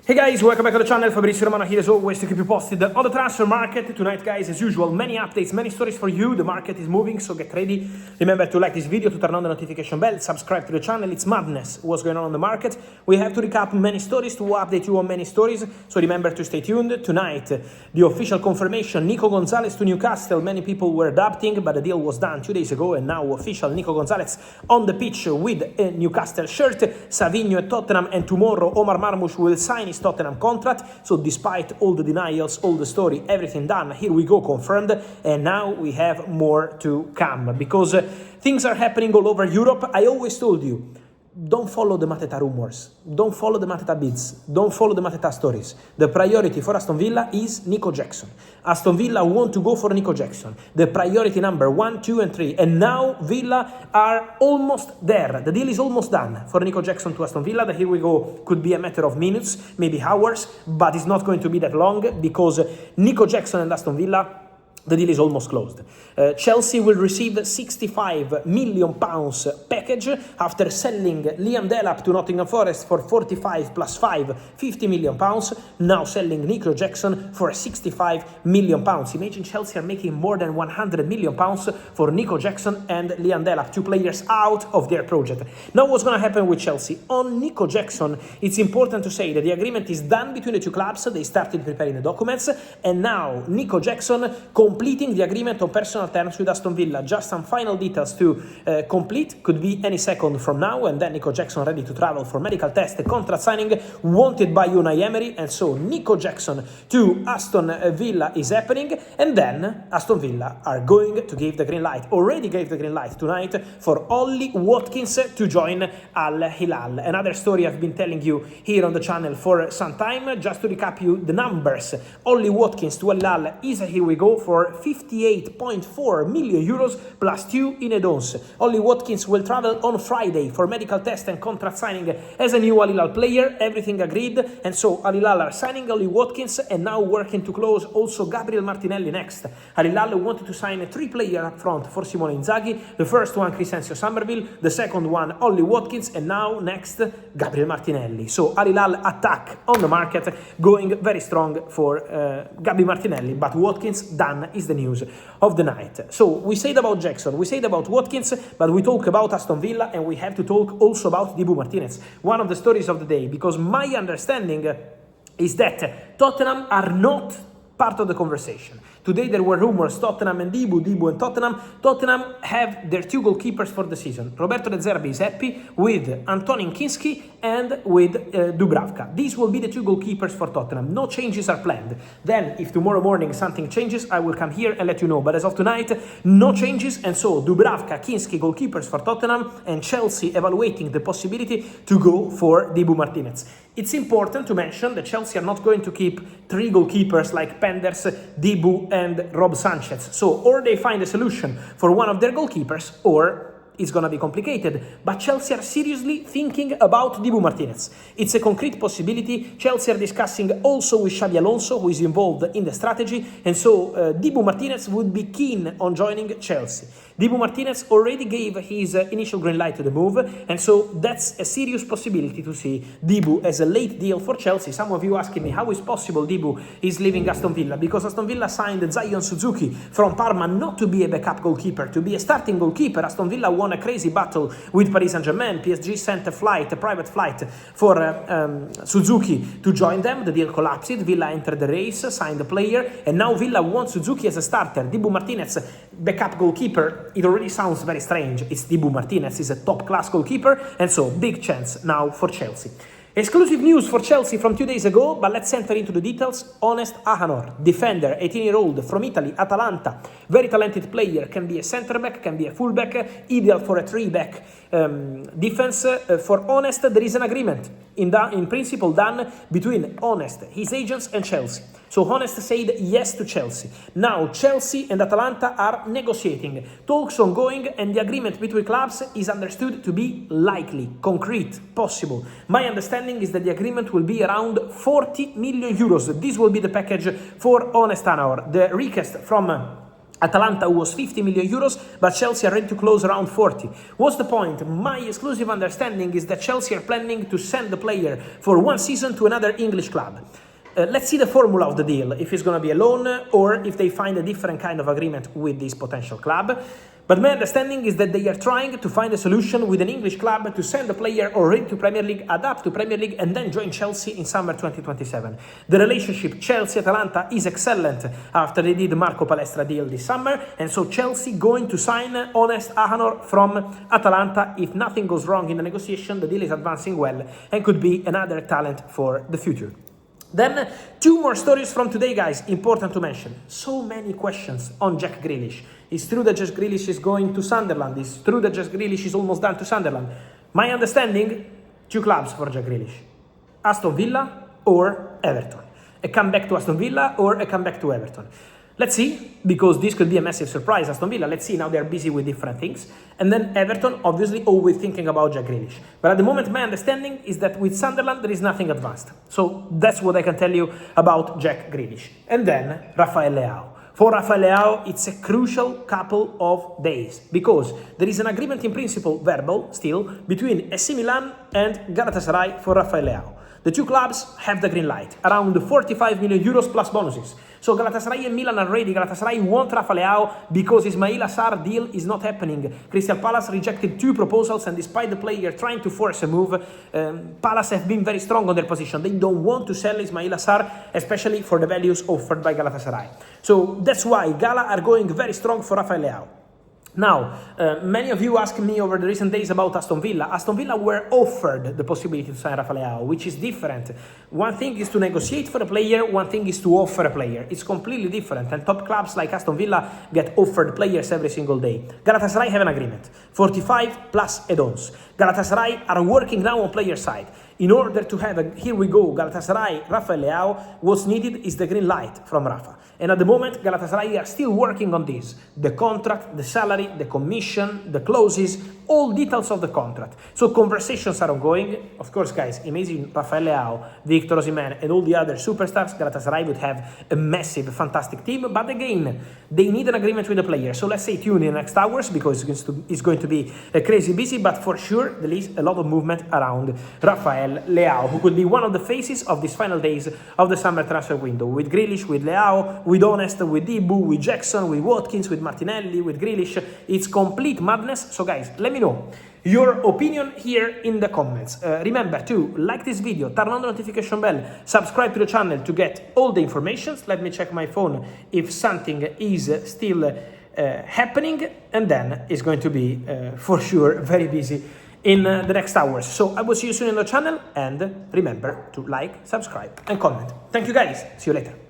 Hey guys, welcome back to the channel. Fabrizio Romano here as always to keep you posted on the transfer market. Tonight guys, as usual, many updates, many stories for you. The market is moving, so get ready. Remember to like this video, to turn on the notification bell, subscribe to the channel. It's madness what's going on the market. We have to recap many stories, to update you on many stories, so remember to stay tuned. Tonight, the official confirmation, Nico Gonzalez to Newcastle. Many people were doubting, but the deal was done 2 days ago, and now official Nico Gonzalez on the pitch with a Newcastle shirt. Savinho at Tottenham, and tomorrow Omar Marmoush will sign his Tottenham contract. So despite all the denials, all the story, everything done, here we go, confirmed. And now we have more to come, because things are happening all over Europe. I always told you, don't follow the Mateta rumors, don't follow the Mateta bids, don't follow the Mateta stories. The priority for Aston Villa is Nico Jackson. Aston Villa want to go for Nico Jackson. The priority number 1, 2 and 3. And now Villa are almost there. The deal is almost done for Nico Jackson to Aston Villa. The here we go could be a matter of minutes, maybe hours, but it's not going to be that long, because Nico Jackson and Aston Villa, the deal is almost closed. Chelsea will receive £65 million package after selling Liam Delap to Nottingham Forest for 45 plus 5, £50 million. Now selling Nico Jackson for £65 million. Imagine Chelsea are making more than £100 million for Nico Jackson and Liam Delap, 2 players out of their project. Now what's going to happen with Chelsea? On Nico Jackson, it's important to say that the agreement is done between the two clubs. They started preparing the documents, and now Nico Jackson completing the agreement on personal terms with Aston Villa. Just some final details to complete, could be any second from now, and then Nico Jackson ready to travel for medical test. The contract signing wanted by Unai Emery, and so Nico Jackson to Aston Villa is happening, and then Aston Villa are going to give the green light, already gave the green light tonight, for Ollie Watkins to join Al Hilal. Another story I've been telling you here on the channel for some time. Just to recap you the numbers, Ollie Watkins to Al Hilal is, here we go, for 58.4 million euros plus 2 in add-ons. Ollie Watkins will travel on Friday for medical test and contract signing as a new Al Hilal player. Everything agreed, and so Al Hilal are signing Ollie Watkins and now working to close also Gabriel Martinelli next. Al Hilal wanted to sign a 3 player up front for Simone Inzaghi. The first one, Crescencio Somerville. The second one, Ollie Watkins. And now next, Gabriel Martinelli. So Al Hilal attack on the market, going very strong for Gabi Martinelli. But Watkins done is the news of the night. So we said about Jackson, we said about Watkins, but we talk about Aston Villa, and we have to talk also about Dibu Martínez, one of the stories of the day, because my understanding is that Tottenham are not part of the conversation. Today there were rumors, Tottenham and Dibu and Tottenham. Tottenham have their 2 goalkeepers for the season. Roberto De Zerbi is happy with Antonin Kinski and with Dubravka. These will be the 2 goalkeepers for Tottenham. No changes are planned. Then, if tomorrow morning something changes, I will come here and let you know. But as of tonight, no changes. And so Dubravka, Kinski, goalkeepers for Tottenham, and Chelsea evaluating the possibility to go for Dibu Martínez. It's important to mention that Chelsea are not going to keep 3 goalkeepers like Penders, Dibu and Rob Sanchez. So, or they find a solution for one of their goalkeepers, or it's going to be complicated. But Chelsea are seriously thinking about Dibu Martínez. It's a concrete possibility. Chelsea are discussing also with Xabi Alonso, who is involved in the strategy, and so Dibu Martínez would be keen on joining Chelsea. Dibu Martínez already gave his initial green light to the move, and so that's a serious possibility to see Dibu as a late deal for Chelsea. Some of you asking me, how is possible Dibu is leaving Aston Villa? Because Aston Villa signed Zion Suzuki from Parma not to be a backup goalkeeper, to be a starting goalkeeper. Aston Villa won a crazy battle with Paris Saint-Germain. PSG sent a private flight for Suzuki to join them. The deal collapsed. Villa entered the race, signed the player, and now Villa wants Suzuki as a starter. Dibu Martínez, backup goalkeeper. It already sounds very strange. It's Dibu Martínez, he's a top-class goalkeeper, and so big chance now for Chelsea. Exclusive news for Chelsea from 2 days ago, but let's enter into the details. Honest Ahanor, defender, 18-year-old from Italy, Atalanta. Very talented player, can be a centre-back, can be a full-back, ideal for a 3-back defense. For Honest, there is an agreement, in principle done between Honest, his agents, and Chelsea. So Honest said yes to Chelsea. Now Chelsea and Atalanta are negotiating. Talks ongoing, and the agreement between clubs is understood to be likely, concrete, possible. My understanding is that the agreement will be around 40 million euros. This will be the package for Honest Ahanor. The request from Atalanta was 50 million euros, but Chelsea are ready to close around 40. What's the point? My exclusive understanding is that Chelsea are planning to send the player for 1 season to another English club. Let's see the formula of the deal, if it's going to be a loan or if they find a different kind of agreement with this potential club. But my understanding is that they are trying to find a solution with an English club to send the player already to Premier League, adapt to Premier League, and then join Chelsea in summer 2027. The relationship Chelsea-Atalanta is excellent after they did the Marco Palestra deal this summer, and so Chelsea going to sign Honest Ahanor from Atalanta. If nothing goes wrong in the negotiation, the deal is advancing well and could be another talent for the future. Then, 2 more stories from today, guys, important to mention. So many questions on Jack Grealish. It's true that Jack Grealish is going to Sunderland. It's true that Jack Grealish is almost done to Sunderland. My understanding, 2 clubs for Jack Grealish. Aston Villa or Everton. A comeback to Aston Villa or a comeback to Everton. Let's see, because this could be a massive surprise. Aston Villa, let's see, now they're busy with different things. And then Everton, obviously, always thinking about Jack Grealish. But at the moment, my understanding is that with Sunderland, there is nothing advanced. So that's what I can tell you about Jack Grealish. And then Rafael Leao. For Rafael Leao, it's a crucial couple of days because there is an agreement in principle, verbal still, between AC Milan and Galatasaray for Rafael Leao. The 2 clubs have the green light, around 45 million euros plus bonuses. So Galatasaray and Milan are ready. Galatasaray want Rafael Leao because Ismail Assar deal is not happening. Crystal Palace rejected 2 proposals, and despite the player trying to force a move, Palace have been very strong on their position. They don't want to sell Ismail Assar, especially for the values offered by Galatasaray. So that's why Gala are going very strong for Rafael Leao. Now, many of you asked me over the recent days about Aston Villa. Aston Villa were offered the possibility to sign Rafael Leao, which is different. One thing is to negotiate for a player, one thing is to offer a player. It's completely different, and top clubs like Aston Villa get offered players every single day. Galatasaray have an agreement, 45 plus add-ons. Galatasaray are working now on player side. In order to have here we go, Galatasaray, Rafael Leao, what's needed is the green light from Rafa. And at the moment, Galatasaray are still working on this. The contract, the salary, the commission, the clauses, all details of the contract. So conversations are ongoing. Of course, guys, imagine Rafael Leao, Victor Osimhen, and all the other superstars. Galatasaray would have a massive, fantastic team. But again, they need an agreement with the player. So let's stay tuned in the next hours because it's going to be crazy busy. But for sure, there is a lot of movement around Rafael Leao, who could be one of the faces of these final days of the summer transfer window. With Grealish, with Leao, with Honest, with Dibu, with Jackson, with Watkins, with Martinelli, with Grealish. It's complete madness. So guys, let me know your opinion here in the comments. Remember to like this video, turn on the notification bell, subscribe to the channel to get all the information. Let me check my phone if something is still happening, and then it's going to be for sure very busy in the next hours. So I will see you soon in the channel, and remember to like, subscribe and comment. Thank you guys. See you later.